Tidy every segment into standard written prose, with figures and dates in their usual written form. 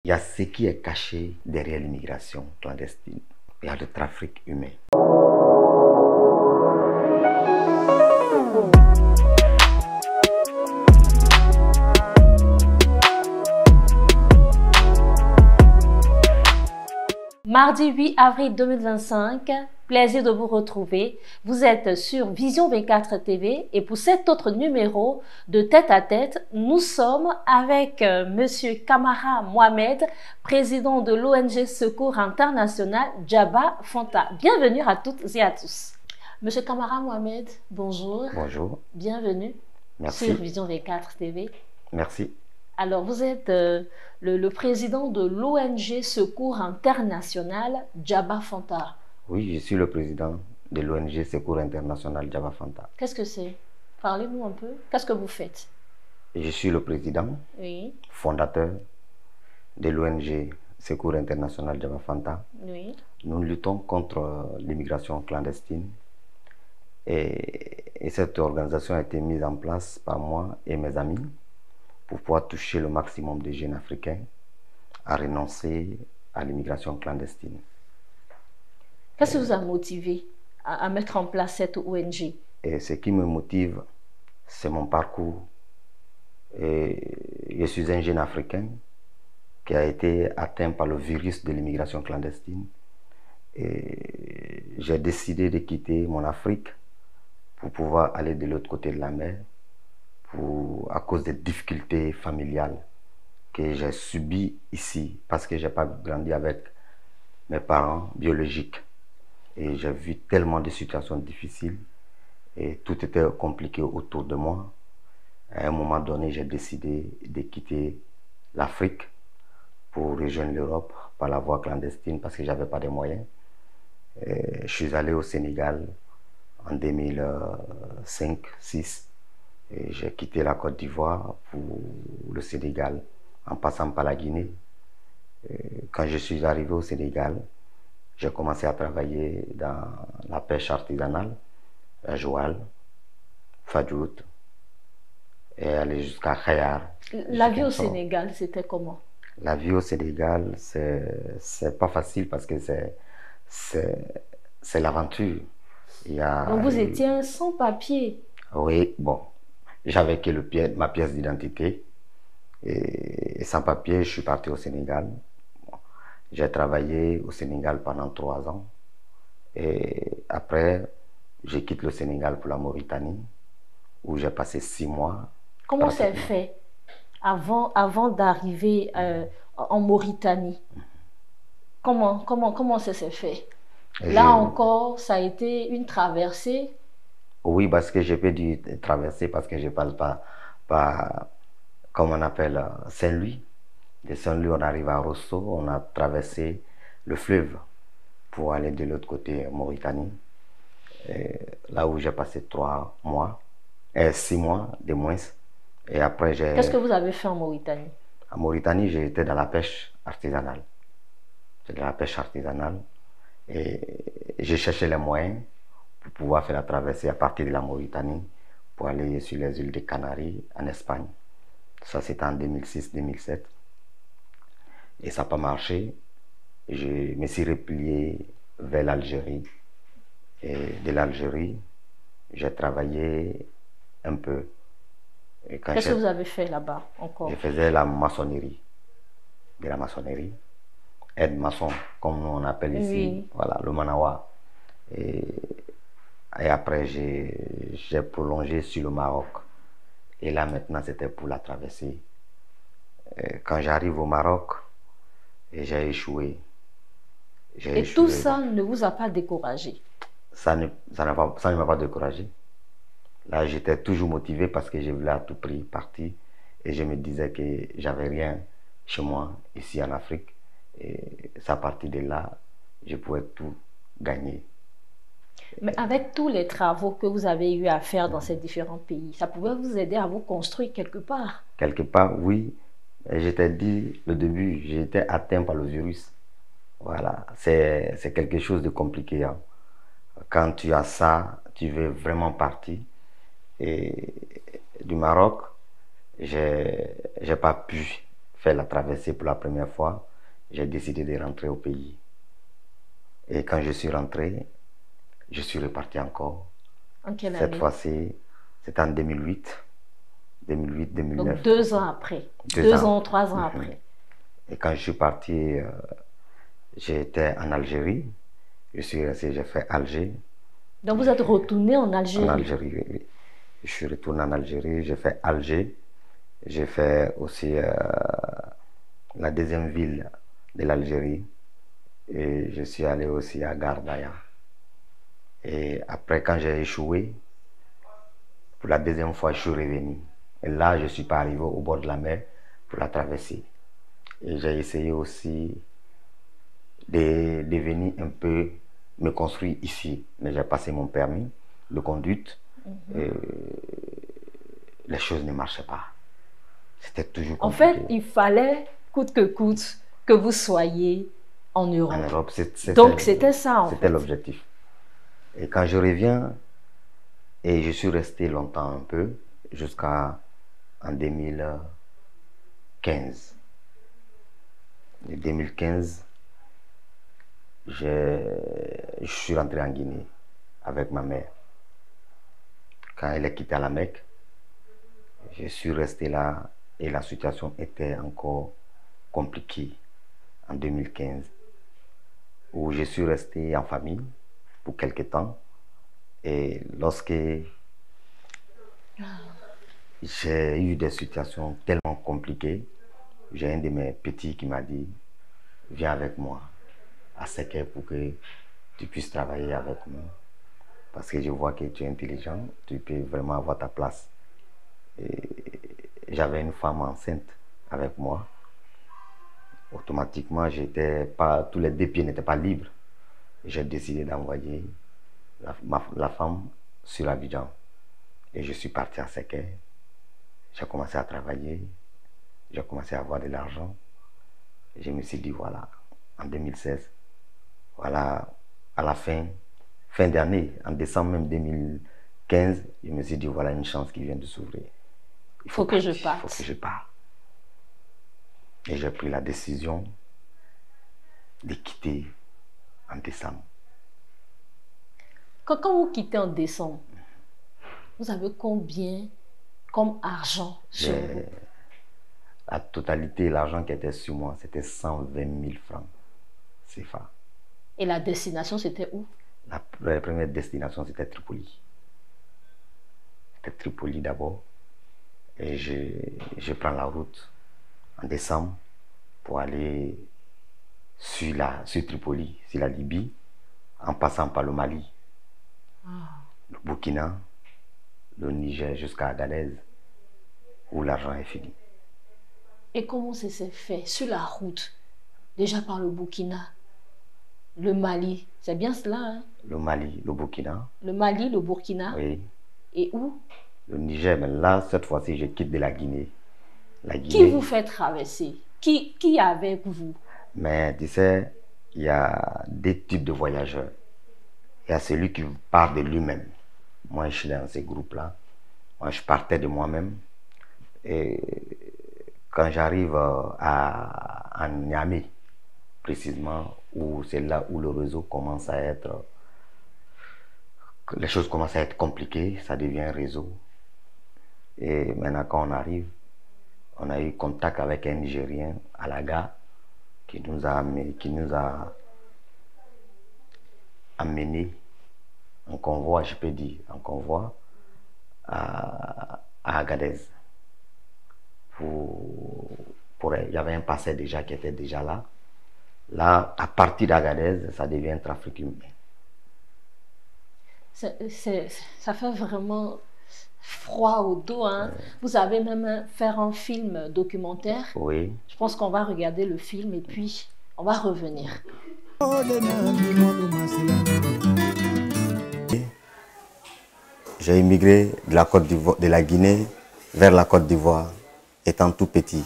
Il y a ce qui est caché derrière l'immigration clandestine. Il y a le trafic humain. Mardi 8 avril 2025, plaisir de vous retrouver. Vous êtes sur Vision 24 TV et pour cet autre numéro de Tête à Tête, nous sommes avec Monsieur Kamara Mohamed, président de l'ONG Secours International Djaba Fanta. Bienvenue à toutes et à tous. Monsieur Kamara Mohamed, bonjour. Bonjour. Bienvenue. Merci. Sur Vision 24 TV. Merci. Alors, vous êtes le président de l'ONG Secours International Djaba Fanta. Oui, je suis le président de l'ONG Secours International Djaba Fanta. Qu'est-ce que c'est? Parlez-nous un peu. Qu'est-ce que vous faites? Je suis le président, Oui. fondateur de l'ONG Secours International Djaba Fanta. Oui. Nous luttons contre l'immigration clandestine et cette organisation a été mise en place par moi et mes amis pour pouvoir toucher le maximum de jeunes africains à renoncer à l'immigration clandestine. Qu'est-ce qui vous a motivé à mettre en place cette ONG? Et ce qui me motive, c'est mon parcours. Et je suis un jeune Africain qui a été atteint par le virus de l'immigration clandestine. Et j'ai décidé de quitter mon Afrique pour pouvoir aller de l'autre côté de la mer à cause des difficultés familiales que j'ai subies ici parce que je n'ai pas grandi avec mes parents biologiques. Et j'ai vu tellement de situations difficiles et tout était compliqué autour de moi. À un moment donné, j'ai décidé de quitter l'Afrique pour rejoindre l'Europe par la voie clandestine parce que je n'avais pas de moyens. Et je suis allé au Sénégal en 2005-2006 et j'ai quitté la Côte d'Ivoire pour le Sénégal en passant par la Guinée. Et quand je suis arrivé au Sénégal, j'ai commencé à travailler dans la pêche artisanale, à Joal, Fadjout, et aller jusqu'à Khayar. La vie au Sénégal, c'était comment? La vie au Sénégal, c'est pas facile parce que c'est l'aventure. Donc vous étiez un sans-papier? Oui, bon, j'avais que ma pièce d'identité et sans papier, je suis parti au Sénégal. J'ai travaillé au Sénégal pendant 3 ans et après, je quitte le Sénégal pour la Mauritanie où j'ai passé 6 mois. Comment c'est fait avant d'arriver en Mauritanie? Comment ça s'est fait? Là encore, ça a été une traversée? Oui, parce que j'ai pas dû traverser parce que je ne parle pas comme on appelle Saint-Louis. De Saint-Louis, on arrive à Rosso, on a traversé le fleuve pour aller de l'autre côté, Mauritanie. Et là où j'ai passé 3 mois, 6 mois de moins. Et après, Qu'est-ce que vous avez fait en Mauritanie? En Mauritanie, j'étais dans la pêche artisanale. C'était la pêche artisanale. Et j'ai cherché les moyens pour pouvoir faire la traversée à partir de la Mauritanie pour aller sur les îles des Canaries en Espagne. Ça, c'était en 2006-2007. Et ça n'a pas marché. Je me suis replié vers l'Algérie. Et de l'Algérie, j'ai travaillé un peu. Qu'est-ce que vous avez fait là-bas encore? Je faisais la maçonnerie. De la maçonnerie. Aide-maçon, comme on appelle ici. Oui. Voilà, le manawa. Et après, j'ai prolongé sur le Maroc. Et là, maintenant, c'était pour la traversée. Quand j'arrive au Maroc, j'ai échoué. Et tout ça ne vous a pas découragé? Ça ne m'a pas découragé. Là, j'étais toujours motivé parce que je voulais à tout prix partir. Et je me disais que j'avais rien chez moi, ici en Afrique. Et c'est à partir de là, je pouvais tout gagner. Mais avec tous les travaux que vous avez eu à faire dans ces différents pays, ça pouvait vous aider à vous construire quelque part? Quelque part, oui. Je t'ai dit au début, j'étais atteint par le virus. Voilà, c'est quelque chose de compliqué. Hein. Quand tu as ça, tu veux vraiment partir. Et du Maroc, j'ai pas pu fait la traversée pour la première fois, j'ai décidé de rentrer au pays. Et quand je suis rentré, je suis reparti encore. En quelle Cette année? fois-ci, c'était en 2008. 2008-2009. Donc 2 ans après. 3 ans après. Et quand je suis parti, j'étais en Algérie. Je suis resté, j'ai fait Alger. Donc vous êtes retourné en Algérie? En Algérie, oui. Je suis retourné en Algérie, j'ai fait Alger. J'ai fait aussi la deuxième ville de l'Algérie. Et je suis allé aussi à Gardaïa. Et après, quand j'ai échoué, pour la deuxième fois, je suis revenu. Et là, je ne suis pas arrivé au bord de la mer pour la traverser. Et j'ai essayé aussi de venir un peu me construire ici. Mais j'ai passé mon permis de conduite. Et les choses ne marchaient pas. C'était toujours compliqué. En fait, il fallait, coûte que coûte, que vous soyez en Europe. En Europe, donc c'était ça, en fait. C'était l'objectif. Et quand je reviens, et je suis resté longtemps un peu, jusqu'en 2015. En 2015, je suis rentré en Guinée avec ma mère. Quand elle est quittée à la Mecque, je suis resté là et la situation était encore compliquée en 2015, où je suis resté en famille pour quelque temps. Et lorsque j'ai eu des situations tellement compliquées, j'ai un de mes petits qui m'a dit, viens avec moi à Séké pour que tu puisses travailler avec nous. Parce que je vois que tu es intelligent, tu peux vraiment avoir ta place. J'avais une femme enceinte avec moi. Automatiquement, tous les deux pieds n'étaient pas libres. J'ai décidé d'envoyer la femme sur Abidjan. Et je suis parti à Séké. J'ai commencé à travailler. J'ai commencé à avoir de l'argent. Je me suis dit, voilà, en 2016, voilà, à la fin d'année, en décembre même 2015, je me suis dit, voilà une chance qui vient de s'ouvrir. Il faut que je parte. Il faut que je parte. Et j'ai pris la décision de quitter en décembre. Quand vous quittez en décembre, vous avez combien comme argent sur vous? La totalité, l'argent qui était sur moi, c'était 120 000 francs CFA. Et la destination, c'était où? La première destination, c'était Tripoli. C'était Tripoli d'abord. Et je prends la route en décembre pour aller sur Tripoli, sur la Libye, en passant par le Mali, le Burkina, le Niger jusqu'à Agadez, où l'argent est fini. Et comment ça s'est fait sur la route? Déjà par le Burkina, le Mali, c'est bien cela, hein? Le Mali, le Burkina. Le Mali, le Burkina. Oui. Et où? Le Niger, mais là, cette fois-ci, je quitte de la Guinée. Qui vous fait traverser? Qui est avec vous? Mais tu sais, il y a deux types de voyageurs. Il y a celui qui part de lui-même. Moi, je suis dans ces groupes-là. Moi, je partais de moi-même. Et quand j'arrive à Niamey, précisément, où c'est là où le réseau commence à être... Les choses commencent à être compliquées, ça devient un réseau. Et maintenant, quand on arrive, on a eu contact avec un Nigérien à la gare qui nous a amené en convoi, je peux dire, en convoi à Agadez. Il y avait un passé déjà qui était déjà là. Là, à partir d'Agadez, ça devient un trafic humain. Ça fait vraiment froid au dos, hein? Vous avez même fait un film documentaire. Oui. Je pense qu'on va regarder le film et puis on va revenir. J'ai immigré de la Guinée vers la Côte d'Ivoire étant tout petit.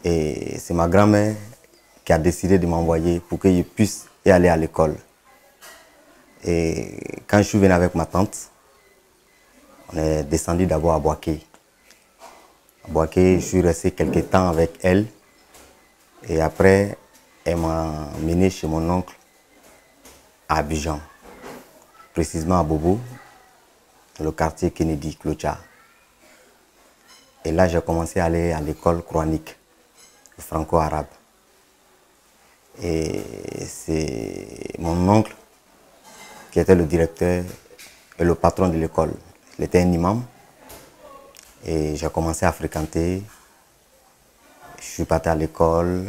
Et c'est ma grand-mère qui a décidé de m'envoyer pour que je puisse y aller à l'école. Et quand je suis venu avec ma tante, on est descendu d'abord à Boaké. À Boaké, je suis resté quelques temps avec elle. Et après, elle m'a mené chez mon oncle à Abidjan, précisément à Bobo, le quartier Kennedy, Clocha. Et là, j'ai commencé à aller à l'école coranique, le franco-arabe. Et c'est mon oncle qui était le directeur et le patron de l'école. Il était un imam. Et j'ai commencé à fréquenter. Je suis parti à l'école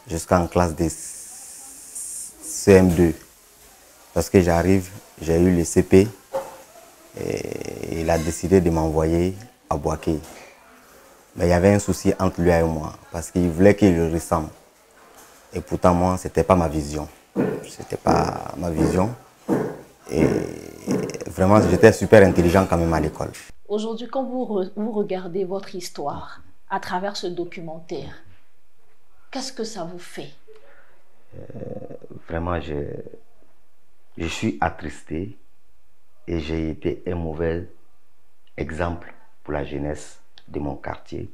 jusqu'en classe de CM2. Lorsque j'arrive, j'ai eu le CP et il a décidé de m'envoyer à Boaké. Mais il y avait un souci entre lui et moi parce qu'il voulait qu'il le ressemble. Et pourtant, moi, ce n'était pas ma vision. C'était pas ma vision. Et vraiment, j'étais super intelligent quand même à l'école. Aujourd'hui, quand vous regardez votre histoire à travers ce documentaire, qu'est-ce que ça vous fait? Vraiment, je suis attristé et j'ai été un mauvais exemple pour la jeunesse de mon quartier.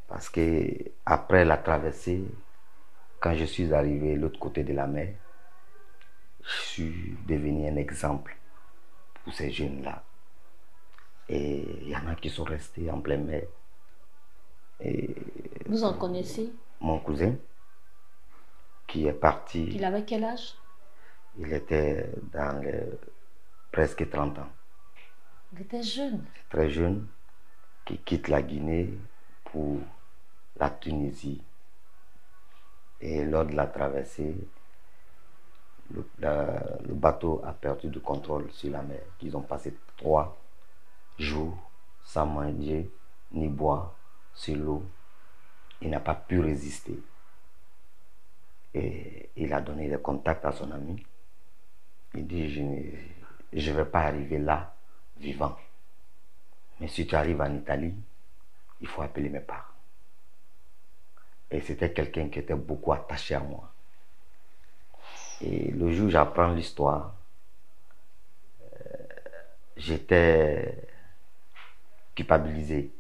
Parce que après la traversée, quand je suis arrivé de l'autre côté de la mer, je suis devenu un exemple pour ces jeunes-là. Et il y en a qui sont restés en pleine mer. Et vous en connaissez? Mon cousin, qui est parti. Il avait quel âge? Il était dans les presque 30 ans. Il était jeune. Très jeune, qui quitte la Guinée pour la Tunisie. Et lors de la traversée, le bateau a perdu le contrôle sur la mer. Ils ont passé 3 jours sans manger ni boire sur l'eau. Il n'a pas pu résister. Et il a donné des contacts à son ami. Il dit, je ne vais pas arriver là vivant. Mais si tu arrives en Italie, il faut appeler mes parents. Et c'était quelqu'un qui était beaucoup attaché à moi. Et le jour où j'apprends l'histoire, j'étais culpabilisé.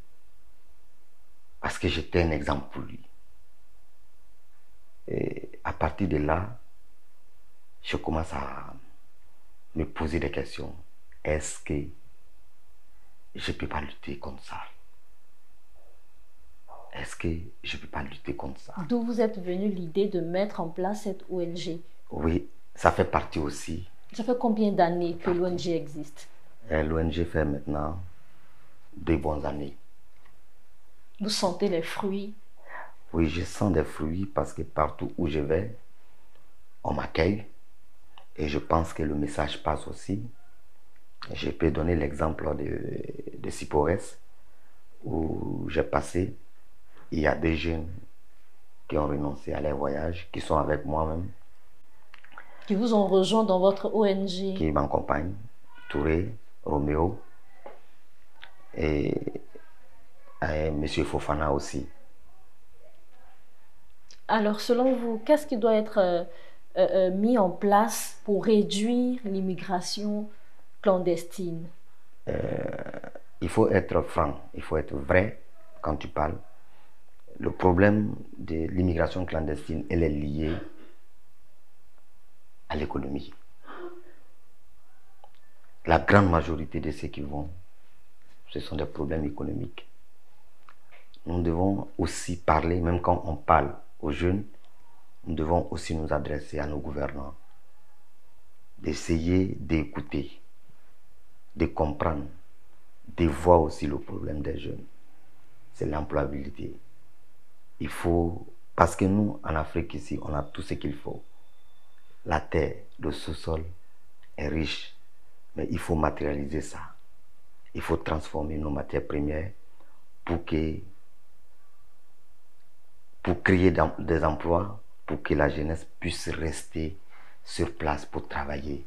Parce que j'étais un exemple pour lui. Et à partir de là, je commence à me poser des questions. Est-ce que je ne peux pas lutter contre ça? Est-ce que je ne peux pas lutter contre ça? D'où vous êtes venu l'idée de mettre en place cette ONG? Oui, ça fait partie aussi. Ça fait combien d'années que l'ONG existe? L'ONG fait maintenant 2 bonnes années. Vous sentez les fruits? Oui, je sens des fruits parce que partout où je vais, on m'accueille. Et je pense que le message passe aussi. Je peux donner l'exemple de Sipores, où j'ai passé. Il y a des jeunes qui ont renoncé à leur voyage, qui sont avec moi-même. Qui vous ont rejoint dans votre ONG? Qui m'accompagnent. Touré, Roméo et M. Fofana aussi. Alors, selon vous, qu'est-ce qui doit être mis en place pour réduire l'immigration clandestine? Il faut être franc, il faut être vrai quand tu parles. Le problème de l'immigration clandestine, elle est liée à l'économie. La grande majorité de ceux qui vont, ce sont des problèmes économiques. Nous devons aussi parler, même quand on parle aux jeunes, nous devons aussi nous adresser à nos gouvernants, d'essayer d'écouter, de comprendre, de voir aussi le problème des jeunes. C'est l'employabilité. Il faut, parce que nous, en Afrique ici, on a tout ce qu'il faut. La terre, le sous-sol est riche, mais il faut matérialiser ça. Il faut transformer nos matières premières pour créer des emplois, pour que la jeunesse puisse rester sur place pour travailler.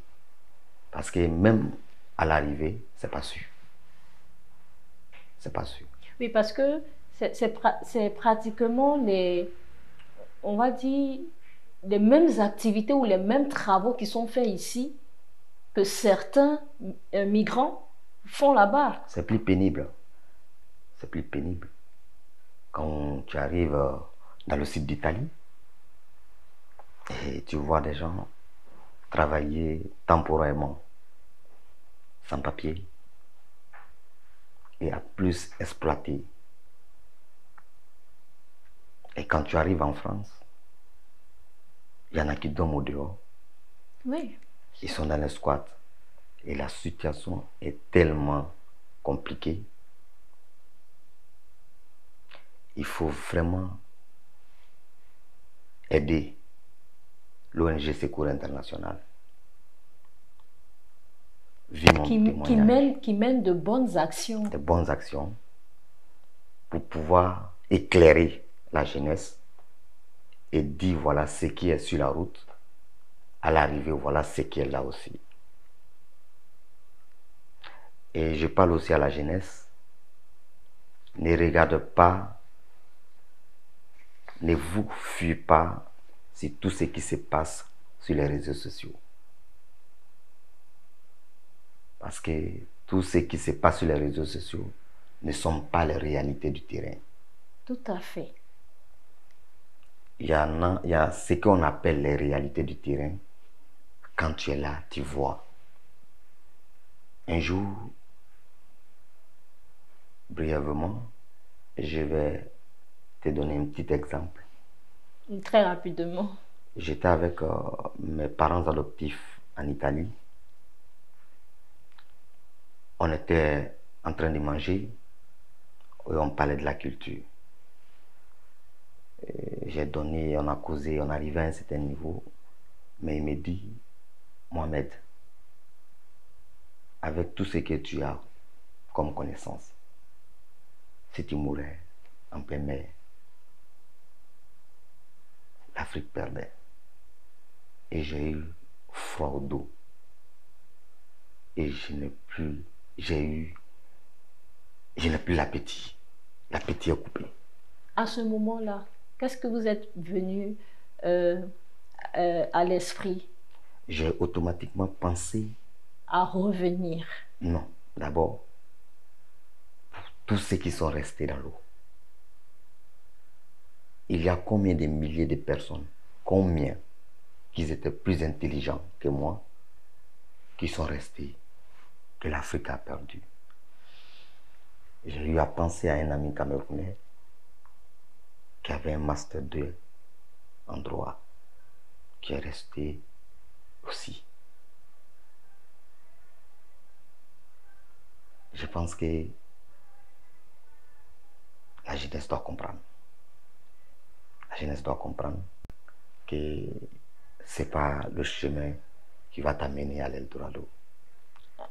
Parce que même à l'arrivée, c'est pas sûr. C'est pas sûr. Oui, parce que c'est pratiquement on va dire, les mêmes activités ou les mêmes travaux qui sont faits ici que certains migrants font là-bas. C'est plus pénible. c'est plus pénible. Quand tu arrives dans le sud d'Italie et tu vois des gens travailler temporairement, sans papier, et à plus exploiter. Et quand tu arrives en France, il y en a qui dorment au dehors. Oui. Ils sont dans les squats. Et la situation est tellement compliquée. Il faut vraiment aider l'ONG Secours International. Qui mène de bonnes actions. De bonnes actions pour pouvoir éclairer la jeunesse et dire voilà ce qui est sur la route. À l'arrivée, voilà ce qui est là aussi. Et je parle aussi à la jeunesse. Ne regarde pas, ne vous fuyez pas sur tout ce qui se passe sur les réseaux sociaux. Parce que tout ce qui se passe sur les réseaux sociaux ne sont pas les réalités du terrain. Tout à fait. Il y a ce qu'on appelle les réalités du terrain. Quand tu es là, tu vois. Un jour, brièvement, je vais te donner un petit exemple. Très rapidement. J'étais avec mes parents adoptifs en Italie. On était en train de manger et on parlait de la culture. J'ai donné, on a causé, on arrivait à un certain niveau, mais il me dit, Mohamed, avec tout ce que tu as comme connaissance, si tu mourais en pleine mer, l'Afrique perdait. Et j'ai eu froid au dos. Et je n'ai plus l'appétit. L'appétit est coupé. À ce moment-là, qu'est-ce que vous êtes venu à l'esprit? J'ai automatiquement pensé à revenir. Non, d'abord, tous ceux qui sont restés dans l'eau. Il y a combien de milliers de personnes, combien qui étaient plus intelligents que moi, qui sont restés, que l'Afrique a perdu. J'ai eu à penser à un ami camerounais qui avait un master 2 en droit, qui est resté aussi. Je pense que la jeunesse doit comprendre. La jeunesse doit comprendre que ce n'est pas le chemin qui va t'amener à l'Eldorado.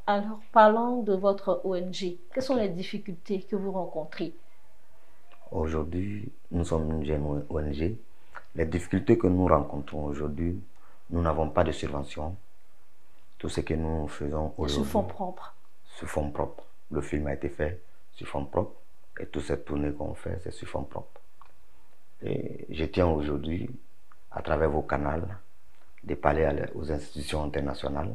Alors, parlons de votre ONG. Quelles sont les difficultés que vous rencontrez? Aujourd'hui, nous sommes une jeune ONG. Les difficultés que nous rencontrons aujourd'hui, nous n'avons pas de subvention. Tout ce que nous faisons aujourd'hui... Sur fonds propres. Sur fonds propres. Le film a été fait sur fonds propres. Et toutes ces tournées qu'on fait, c'est sur fonds propres. Et je tiens aujourd'hui, à travers vos canaux, de parler aux institutions internationales,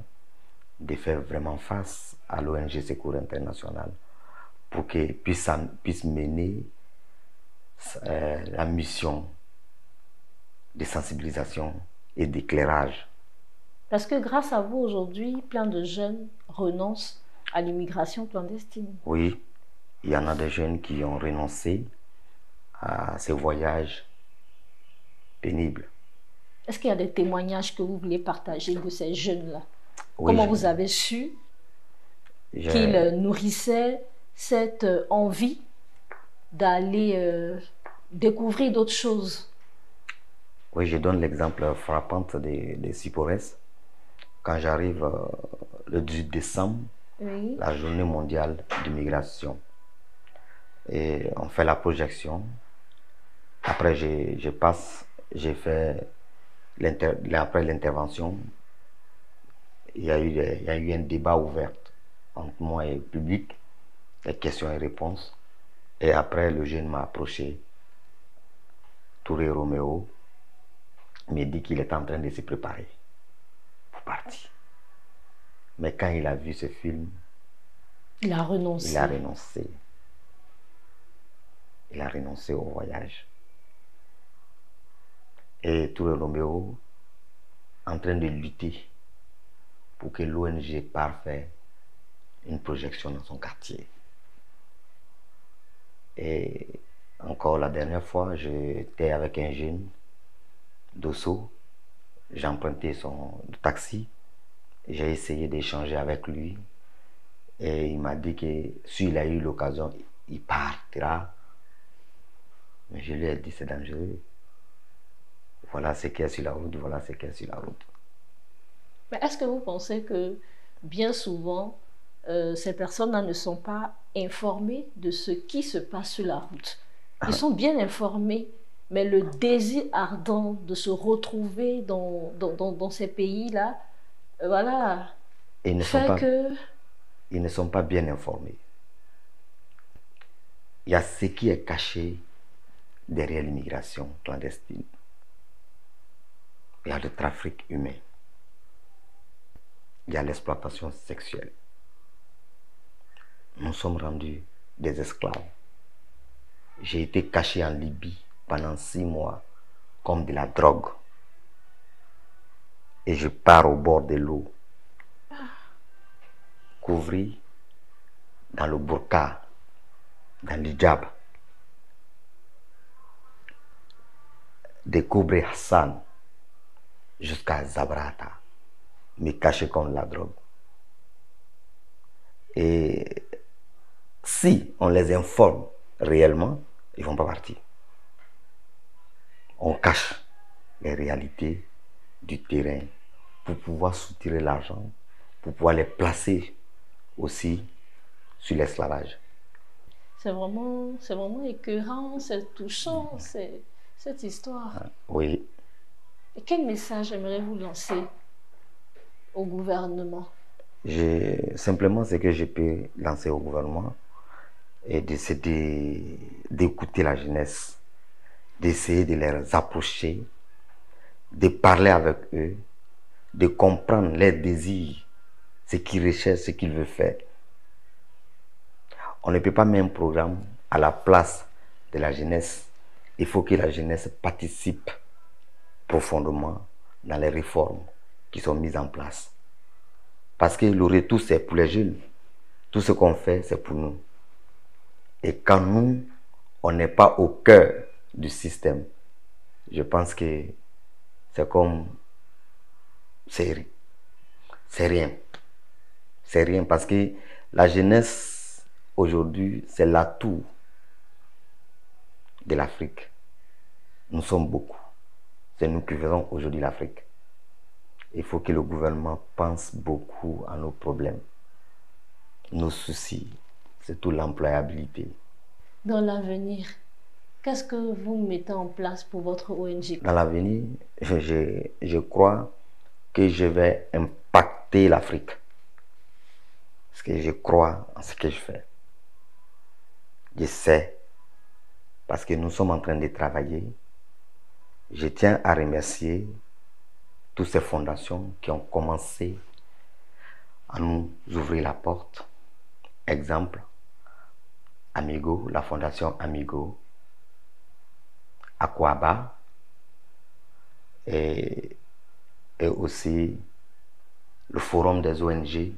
de faire vraiment face à l'ONG Secours International pour qu'elle puisse mener la mission de sensibilisation et d'éclairage. Parce que grâce à vous aujourd'hui, plein de jeunes renoncent à l'immigration clandestine. Oui, il y en a des jeunes qui ont renoncé à ces voyages pénibles. Est-ce qu'il y a des témoignages que vous voulez partager de ces jeunes-là? Oui, comment vous avez su qu'ils nourrissaient cette envie d'aller découvrir d'autres choses? Oui, je donne l'exemple frappant des Sipores. Quand j'arrive le 18 décembre, oui, la journée mondiale d'immigration, et on fait la projection. Après, j'ai fait après l'intervention, il y a eu un débat ouvert entre moi et le public, des questions et réponses. Et après, le jeune m'a approché, Touré Roméo, m'a dit qu'il est en train de se préparer pour partir. Mais quand il a vu ce film, il a renoncé. Il a renoncé. il a renoncé au voyage. Et Touré Roméo en train de lutter pour que l'ONG parte faire une projection dans son quartier. Et encore la dernière fois, j'étais avec un jeune d'Osso, j'ai emprunté son taxi, j'ai essayé d'échanger avec lui et il m'a dit que s'il a eu l'occasion, il partira. Mais je lui ai dit c'est dangereux. Voilà ce qu'il y a sur la route, voilà ce qu'il y a sur la route. Mais est-ce que vous pensez que bien souvent, ces personnes-là ne sont pas informées de ce qui se passe sur la route? Ils sont bien informés, mais le désir ardent de se retrouver dans ces pays-là, voilà, Ils ne sont pas bien informés. Il y a ce qui est caché derrière l'immigration clandestine. Il y a le trafic humain. Il y a l'exploitation sexuelle. Nous sommes rendus des esclaves. J'ai été caché en Libye pendant 6 mois comme de la drogue. Et je pars au bord de l'eau, couvert dans le burqa, dans l'hijab. Découvrir Hassan jusqu'à Zabrata, me caché comme la drogue. Et si on les informe réellement, ils ne vont pas partir. On cache les réalités du terrain pour pouvoir soutirer l'argent, pour pouvoir les placer aussi sur l'esclavage. C'est vraiment écœurant, c'est touchant, cette histoire. Oui. Et quel message aimeriez-vous lancer au gouvernement? Simplement, ce que je peux lancer au gouvernement, c'est d'écouter la jeunesse, d'essayer de les approcher, de parler avec eux, de comprendre leurs désirs, ce qu'ils recherchent, ce qu'ils veulent faire. On ne peut pas mettre un programme à la place de la jeunesse. Il faut que la jeunesse participe profondément dans les réformes qui sont mises en place. Parce que le retour, c'est pour les jeunes. Tout ce qu'on fait, c'est pour nous. Et quand nous, on n'est pas au cœur du système, je pense que c'est comme... C'est rien. C'est rien parce que la jeunesse, aujourd'hui, c'est l'atout de l'Afrique. Nous sommes beaucoup. C'est nous qui faisons aujourd'hui l'Afrique. Il faut que le gouvernement pense beaucoup à nos problèmes, nos soucis, surtout l'employabilité. Dans l'avenir, qu'est-ce que vous mettez en place pour votre ONG? Dans l'avenir, je crois que je vais impacter l'Afrique. Parce que je crois en ce que je fais. Je sais, parce que nous sommes en train de travailler. Je tiens à remercier toutes ces fondations qui ont commencé à nous ouvrir la porte. Exemple, Amigo, la fondation Amigo, Aquaba, et aussi le forum des ONG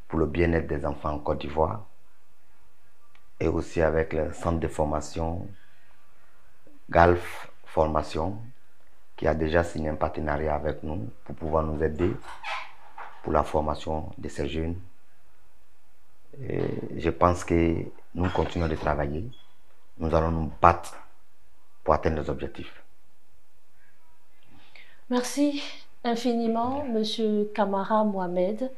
pour le bien-être des enfants en Côte d'Ivoire, et aussi avec le centre de formation Galf Formation, qui a déjà signé un partenariat avec nous pour pouvoir nous aider pour la formation de ces jeunes. Et je pense que nous continuons de travailler. Nous allons nous battre pour atteindre nos objectifs. Merci infiniment, Monsieur Kamara Mohamed.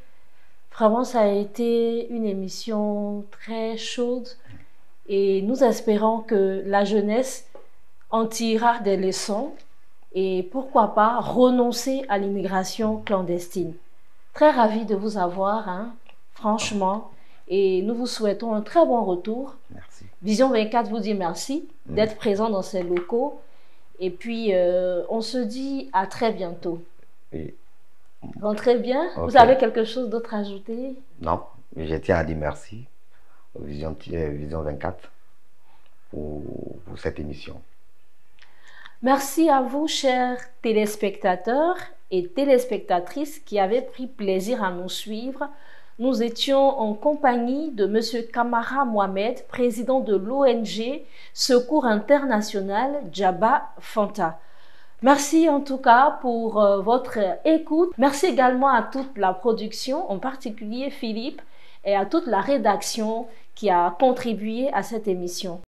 Vraiment, ça a été une émission très chaude et nous espérons que la jeunesse en tirera des leçons et pourquoi pas renoncer à l'immigration clandestine. Très ravi de vous avoir, hein, franchement, et nous vous souhaitons un très bon retour. Merci. Vision 24 vous dit merci d'être présent dans ces locaux et puis on se dit à très bientôt. Oui. Rentrez bien. Okay. Vous avez quelque chose d'autre à ajouter? Non, je tiens à dire merci aux Vision 24 pour cette émission. Merci à vous, chers téléspectateurs et téléspectatrices qui avaient pris plaisir à nous suivre. Nous étions en compagnie de M. Kamara Mohamed, président de l'ONG Secours International Djaba Fanta. Merci en tout cas pour votre écoute. Merci également à toute la production, en particulier Philippe, et à toute la rédaction qui a contribué à cette émission.